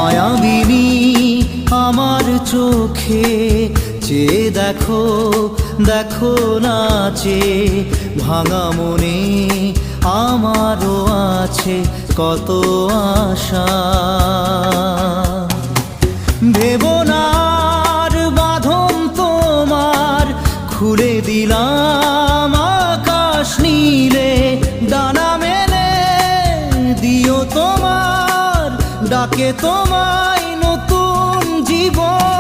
মায়াবিনী আমার চোখে চেয়ে দেখো, দেখো নাচে ভাঙা মনে আমারও আছে কত আশা। ভেবনার বাঁধন তোমার খুলে দিলাম আকাশ নীলে, ডানা মেলে দিও তোমার ডাকে তোমায় নতুন জীবন।